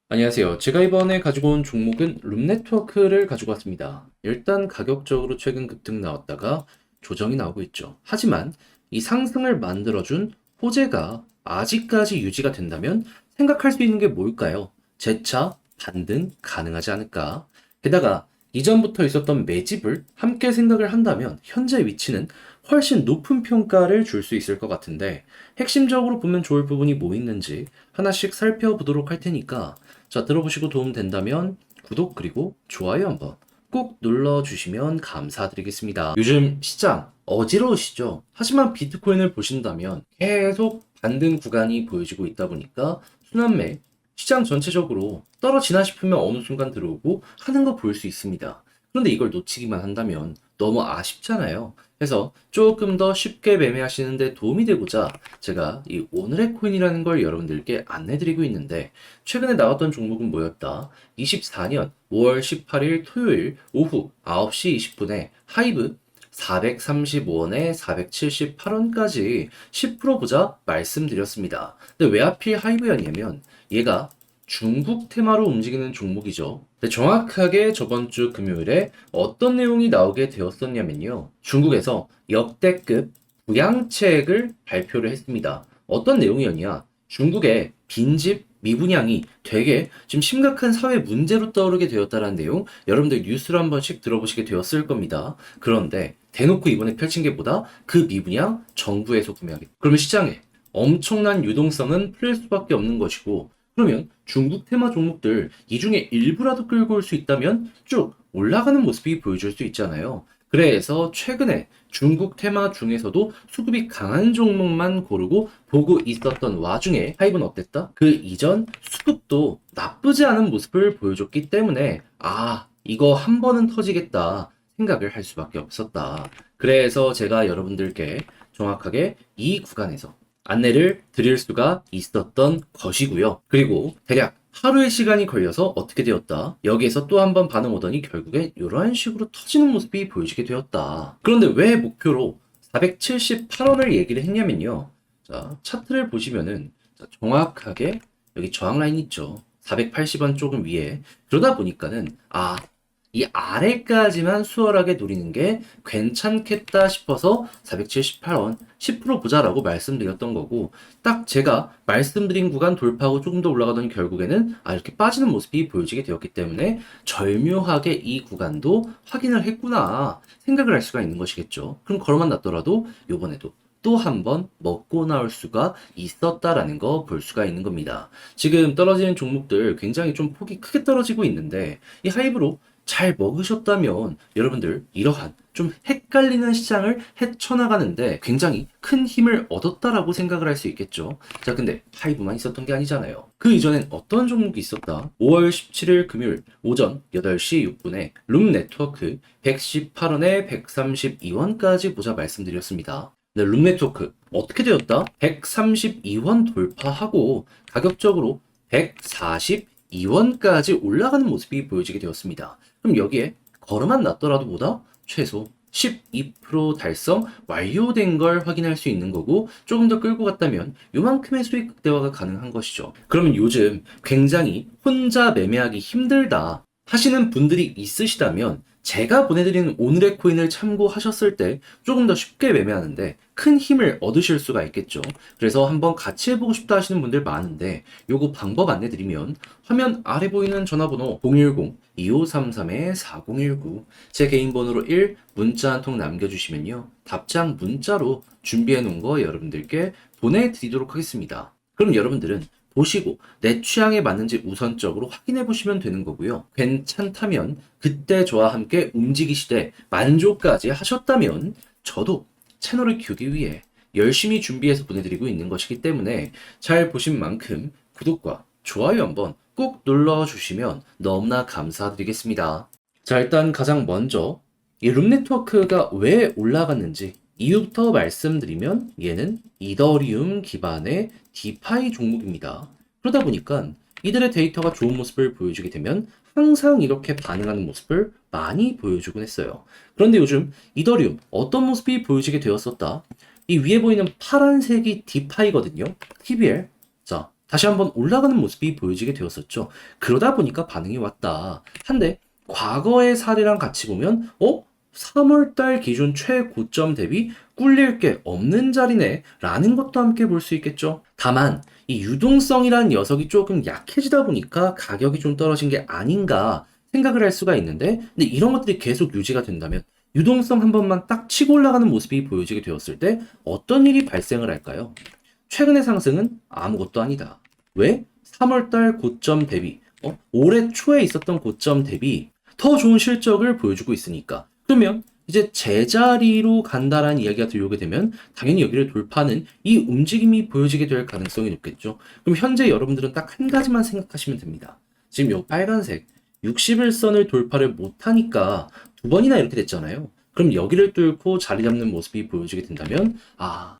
안녕하세요. 제가 이번에 가지고 온 종목은 룸네트워크를 가지고 왔습니다. 일단 가격적으로 최근 급등 나왔다가 조정이 나오고 있죠. 하지만 이 상승을 만들어준 호재가 아직까지 유지가 된다면 생각할 수 있는 게 뭘까요? 재차 반등 가능하지 않을까? 게다가 이전부터 있었던 매집을 함께 생각을 한다면 현재 위치는 훨씬 높은 평가를 줄 수 있을 것 같은데 핵심적으로 보면 좋을 부분이 뭐 있는지 하나씩 살펴보도록 할 테니까 자, 들어보시고 도움 된다면 구독 그리고 좋아요 한번 꼭 눌러주시면 감사드리겠습니다. 요즘 시장 어지러우시죠? 하지만 비트코인을 보신다면 계속 반등 구간이 보여지고 있다 보니까 순환매 시장 전체적으로 떨어지나 싶으면 어느 순간 들어오고 하는 거 볼 수 있습니다. 그런데 이걸 놓치기만 한다면 너무 아쉽잖아요. 그래서 조금 더 쉽게 매매하시는데 도움이 되고자 제가 이 오늘의 코인이라는 걸 여러분들께 안내드리고 있는데 최근에 나왔던 종목은 뭐였다? 24년 5월 18일 토요일 오후 9시 20분에 하이브 435원에 478원까지 10% 보자 말씀드렸습니다. 근데 왜 하필 하이브였냐면 얘가 중국 테마로 움직이는 종목이죠. 근데 정확하게 저번 주 금요일에 어떤 내용이 나오게 되었었냐면요. 중국에서 역대급 부양책을 발표를 했습니다. 어떤 내용이었냐? 중국의 빈집 미분양이 되게 지금 심각한 사회 문제로 떠오르게 되었다는 내용 여러분들 뉴스를 한 번씩 들어보시게 되었을 겁니다. 그런데 대놓고 이번에 펼친 게 뭐다? 그 미분양 정부에서 구매하겠다. 그러면 시장에 엄청난 유동성은 풀릴 수밖에 없는 것이고 그러면 중국 테마 종목들 이 중에 일부라도 끌고 올 수 있다면 쭉 올라가는 모습이 보여줄 수 있잖아요. 그래서 최근에 중국 테마 중에서도 수급이 강한 종목만 고르고 보고 있었던 와중에 하이브는 어땠다? 그 이전 수급도 나쁘지 않은 모습을 보여줬기 때문에 이거 한 번은 터지겠다 생각을 할 수밖에 없었다. 그래서 제가 여러분들께 정확하게 이 구간에서 안내를 드릴 수가 있었던 것이고요. 그리고 대략 하루의 시간이 걸려서 어떻게 되었다. 여기에서 또 한 번 반응 오더니 결국에 이런 식으로 터지는 모습이 보여지게 되었다. 그런데 왜 목표로 478원을 얘기를 했냐면요. 자, 차트를 보시면은 정확하게 여기 저항 라인 있죠. 480원 조금 위에. 그러다 보니까는 이 아래까지만 수월하게 노리는 게 괜찮겠다 싶어서 478원 10% 보자라고 말씀드렸던 거고 딱 제가 말씀드린 구간 돌파하고 조금 더 올라가더니 결국에는 이렇게 빠지는 모습이 보여지게 되었기 때문에 절묘하게 이 구간도 확인을 했구나 생각을 할 수가 있는 것이겠죠. 그럼 걸어만 놨더라도 요번에도 또 한 번 먹고 나올 수가 있었다라는 거 볼 수가 있는 겁니다. 지금 떨어지는 종목들 굉장히 좀 폭이 크게 떨어지고 있는데 이 하이브로 잘 먹으셨다면 여러분들 이러한 좀 헷갈리는 시장을 헤쳐나가는데 굉장히 큰 힘을 얻었다라고 생각을 할 수 있겠죠. 자, 근데 하이브만 있었던 게 아니잖아요. 그 이전엔 어떤 종목이 있었다? 5월 17일 금요일 오전 8시 6분에 룸네트워크 118원에 132원까지 보자 말씀드렸습니다. 네, 룸네트워크 어떻게 되었다? 132원 돌파하고 가격적으로 142원까지 올라가는 모습이 보여지게 되었습니다. 그럼 여기에 걸음만 났더라도 보다 최소 12% 달성 완료된 걸 확인할 수 있는 거고 조금 더 끌고 갔다면 요만큼의 수익 극대화가 가능한 것이죠. 그러면 요즘 굉장히 혼자 매매하기 힘들다 하시는 분들이 있으시다면 제가 보내드리는 오늘의 코인을 참고하셨을 때 조금 더 쉽게 매매하는데 큰 힘을 얻으실 수가 있겠죠. 그래서 한번 같이 해보고 싶다 하시는 분들 많은데 요거 방법 안내드리면 화면 아래 보이는 전화번호 010-2533-4019 제 개인 번호로 1 문자 한 통 남겨주시면요. 답장 문자로 준비해 놓은 거 여러분들께 보내드리도록 하겠습니다. 그럼 여러분들은 보시고 내 취향에 맞는지 우선적으로 확인해 보시면 되는 거고요. 괜찮다면 그때 저와 함께 움직이시되 만족까지 하셨다면 저도 채널을 키우기 위해 열심히 준비해서 보내드리고 있는 것이기 때문에 잘 보신 만큼 구독과 좋아요 한번 꼭 눌러주시면 너무나 감사드리겠습니다. 자, 일단 가장 먼저 이 룸네트워크가 왜 올라갔는지 이유부터 말씀드리면 얘는 이더리움 기반의 디파이 종목입니다. 그러다 보니까 이들의 데이터가 좋은 모습을 보여주게 되면 항상 이렇게 반응하는 모습을 많이 보여주곤 했어요. 그런데 요즘 이더리움 어떤 모습이 보여지게 되었었다? 이 위에 보이는 파란색이 디파이거든요. TBL. 자, 다시 한번 올라가는 모습이 보여지게 되었었죠. 그러다 보니까 반응이 왔다. 한데 과거의 사례랑 같이 보면 3월달 기준 최고점 대비 꿀릴 게 없는 자리네 라는 것도 함께 볼 수 있겠죠. 다만 이 유동성이라는 녀석이 조금 약해지다 보니까 가격이 좀 떨어진 게 아닌가 생각을 할 수가 있는데, 근데 이런 것들이 계속 유지가 된다면 유동성 한 번만 딱 치고 올라가는 모습이 보여지게 되었을 때 어떤 일이 발생을 할까요? 최근의 상승은 아무것도 아니다. 왜? 3월달 고점 대비, 올해 초에 있었던 고점 대비 더 좋은 실적을 보여주고 있으니까. 그러면 이제 제자리로 간다라는 이야기가 들어오게 되면 당연히 여기를 돌파하는 이 움직임이 보여지게 될 가능성이 높겠죠. 그럼 현재 여러분들은 딱 한 가지만 생각하시면 됩니다. 지금 요 빨간색 60일선을 돌파를 못하니까 두 번이나 이렇게 됐잖아요. 그럼 여기를 뚫고 자리 잡는 모습이 보여지게 된다면,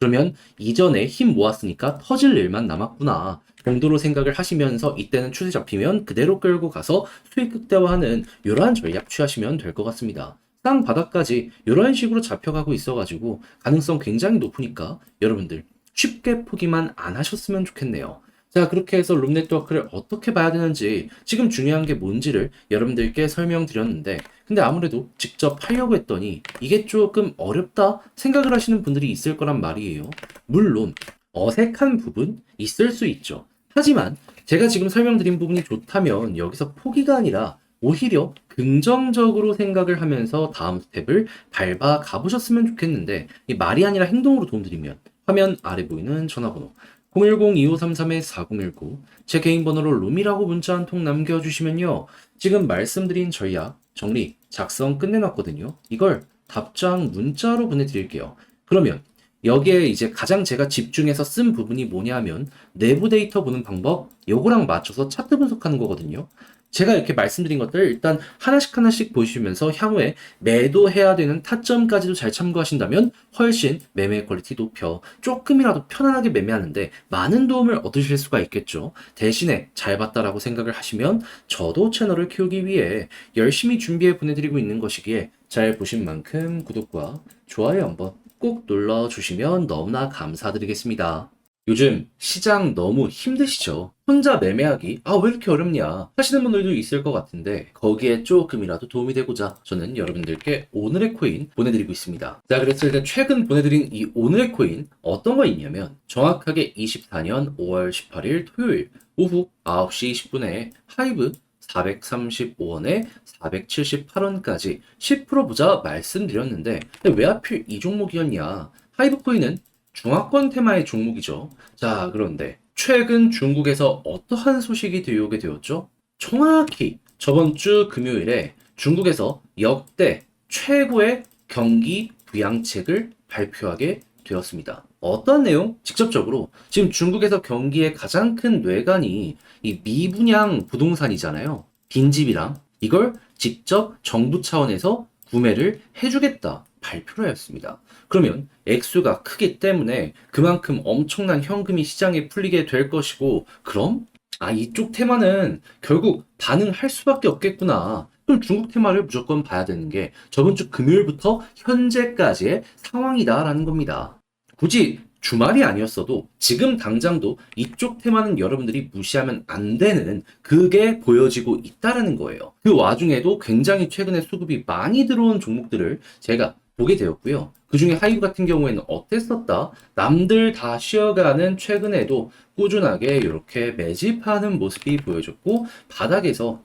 그러면 이전에 힘 모았으니까 터질 일만 남았구나 정도로 생각을 하시면서 이때는 추세 잡히면 그대로 끌고 가서 수익 극대화하는 이러한 전략 취하시면 될 것 같습니다. 땅 바닥까지 이런 식으로 잡혀가고 있어가지고 가능성 굉장히 높으니까 여러분들 쉽게 포기만 안 하셨으면 좋겠네요. 자, 그렇게 해서 룸네트워크를 어떻게 봐야 되는지, 지금 중요한 게 뭔지를 여러분들께 설명드렸는데, 근데 아무래도 직접 하려고 했더니 이게 조금 어렵다 생각을 하시는 분들이 있을 거란 말이에요. 물론 어색한 부분 있을 수 있죠. 하지만 제가 지금 설명드린 부분이 좋다면 여기서 포기가 아니라 오히려 긍정적으로 생각을 하면서 다음 스텝을 밟아 가보셨으면 좋겠는데, 이 말이 아니라 행동으로 도움드리면 화면 아래 보이는 전화번호 010-2533-4019 제 개인 번호로 룸이라고 문자 한 통 남겨주시면요. 지금 말씀드린 전략 정리 작성 끝내놨거든요. 이걸 답장 문자로 보내드릴게요. 그러면 여기에 이제 가장 제가 집중해서 쓴 부분이 뭐냐면 내부 데이터 보는 방법, 요거랑 맞춰서 차트 분석하는 거거든요. 제가 이렇게 말씀드린 것들 일단 하나씩 하나씩 보시면서 향후에 매도해야 되는 타점까지도 잘 참고하신다면 훨씬 매매 퀄리티 높여 조금이라도 편안하게 매매하는데 많은 도움을 얻으실 수가 있겠죠. 대신에 잘 봤다라고 생각을 하시면 저도 채널을 키우기 위해 열심히 준비해 보내드리고 있는 것이기에 잘 보신 만큼 구독과 좋아요 한번 꼭 눌러주시면 너무나 감사드리겠습니다. 요즘 시장 너무 힘드시죠? 혼자 매매하기, 왜 이렇게 어렵냐 하시는 분들도 있을 것 같은데, 거기에 조금이라도 도움이 되고자 저는 여러분들께 오늘의 코인 보내드리고 있습니다. 자, 그래서 일단 최근 보내드린 이 오늘의 코인 어떤 거 있냐면, 정확하게 24년 5월 18일 토요일 오후 9시 20분에 하이브 435원에 478원까지 10% 보자 말씀드렸는데, 근데 왜 하필 이 종목이었냐? 하이브 코인은 중화권 테마의 종목이죠. 자, 그런데 최근 중국에서 어떠한 소식이 들려오게 되었죠? 정확히 저번 주 금요일에 중국에서 역대 최고의 경기 부양책을 발표하게 되었습니다. 어떤 내용? 직접적으로 지금 중국에서 경기의 가장 큰 뇌관이 이 미분양 부동산이잖아요. 빈집이랑 이걸 직접 정부 차원에서 구매를 해주겠다 발표를 하였습니다. 그러면 액수가 크기 때문에 그만큼 엄청난 현금이 시장에 풀리게 될 것이고, 그럼 이쪽 테마는 결국 반응할 수밖에 없겠구나. 그럼 중국 테마를 무조건 봐야 되는 게 저번 주 금요일부터 현재까지의 상황이다라는 겁니다. 굳이 주말이 아니었어도 지금 당장도 이쪽 테마는 여러분들이 무시하면 안 되는 그게 보여지고 있다라는 거예요. 그 와중에도 굉장히 최근에 수급이 많이 들어온 종목들을 제가 보게 되었고요. 그 중에 하이브 같은 경우에는 어땠었다? 남들 다 쉬어가는 최근에도 꾸준하게 이렇게 매집하는 모습이 보여졌고, 바닥에서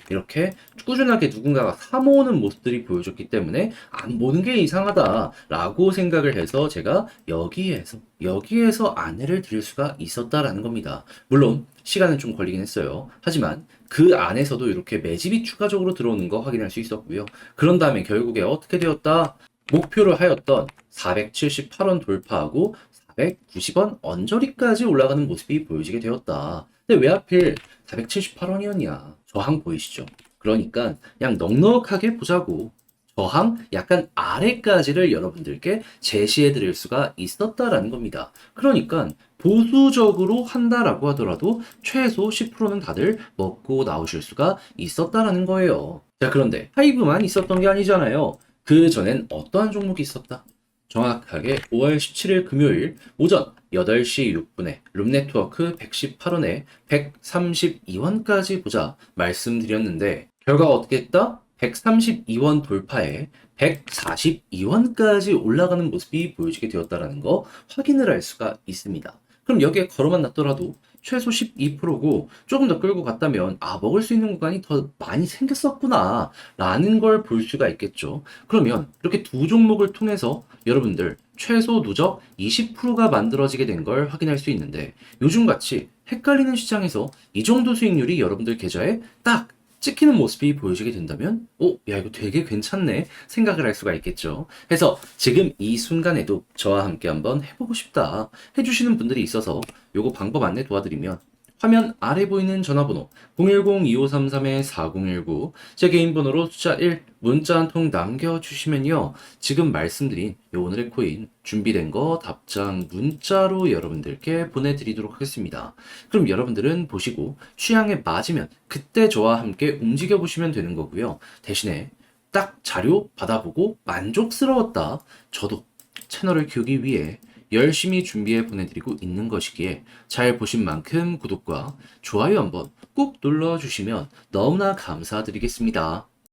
이렇게 꾸준하게 누군가가 사모으는 모습들이 보여줬기 때문에 안 보는 게 이상하다라고 생각을 해서 제가 여기에서 안내를 드릴 수가 있었다라는 겁니다. 물론 시간은 좀 걸리긴 했어요. 하지만 그 안에서도 이렇게 매집이 추가적으로 들어오는 거 확인할 수 있었고요. 그런 다음에 결국에 어떻게 되었다? 목표를 하였던 478원 돌파하고 490원 언저리까지 올라가는 모습이 보여지게 되었다. 근데 왜 하필 478원이었냐? 저항 보이시죠? 그러니까 그냥 넉넉하게 보자고 저항 약간 아래까지를 여러분들께 제시해 드릴 수가 있었다라는 겁니다. 그러니까 보수적으로 한다라고 하더라도 최소 10%는 다들 먹고 나오실 수가 있었다라는 거예요. 자, 그런데 하이브만 있었던 게 아니잖아요. 그 전엔 어떠한 종목이 있었다? 정확하게 5월 17일 금요일 오전 8시 6분에 룸네트워크 118원에 132원까지 보자 말씀드렸는데 결과가 어떻게 했다? 132원 돌파에 142원까지 올라가는 모습이 보여지게 되었다는 거 확인을 할 수가 있습니다. 그럼 여기에 걸어만 놨더라도 최소 12%고 조금 더 끌고 갔다면 먹을 수 있는 구간이 더 많이 생겼었구나 라는 걸 볼 수가 있겠죠. 그러면 이렇게 두 종목을 통해서 여러분들 최소 누적 20%가 만들어지게 된 걸 확인할 수 있는데 요즘같이 헷갈리는 시장에서 이 정도 수익률이 여러분들 계좌에 딱 찍히는 모습이 보여지게 된다면 야 이거 되게 괜찮네 생각을 할 수가 있겠죠. 그래서 지금 이 순간에도 저와 함께 한번 해보고 싶다 해주시는 분들이 있어서 요거 방법 안내 도와드리면 화면 아래 보이는 전화번호 010-2533-4019 제 개인 번호로 숫자 1 문자 한 통 남겨주시면요. 지금 말씀드린 요 오늘의 코인 준비된 거 답장 문자로 여러분들께 보내드리도록 하겠습니다. 그럼 여러분들은 보시고 취향에 맞으면 그때 저와 함께 움직여 보시면 되는 거고요. 대신에 딱 자료 받아보고 만족스러웠다. 저도 채널을 키우기 위해 열심히 준비해 보내드리고 있는 것이기에 잘 보신 만큼 구독과 좋아요 한번 꾹 눌러주시면 너무나 감사드리겠습니다.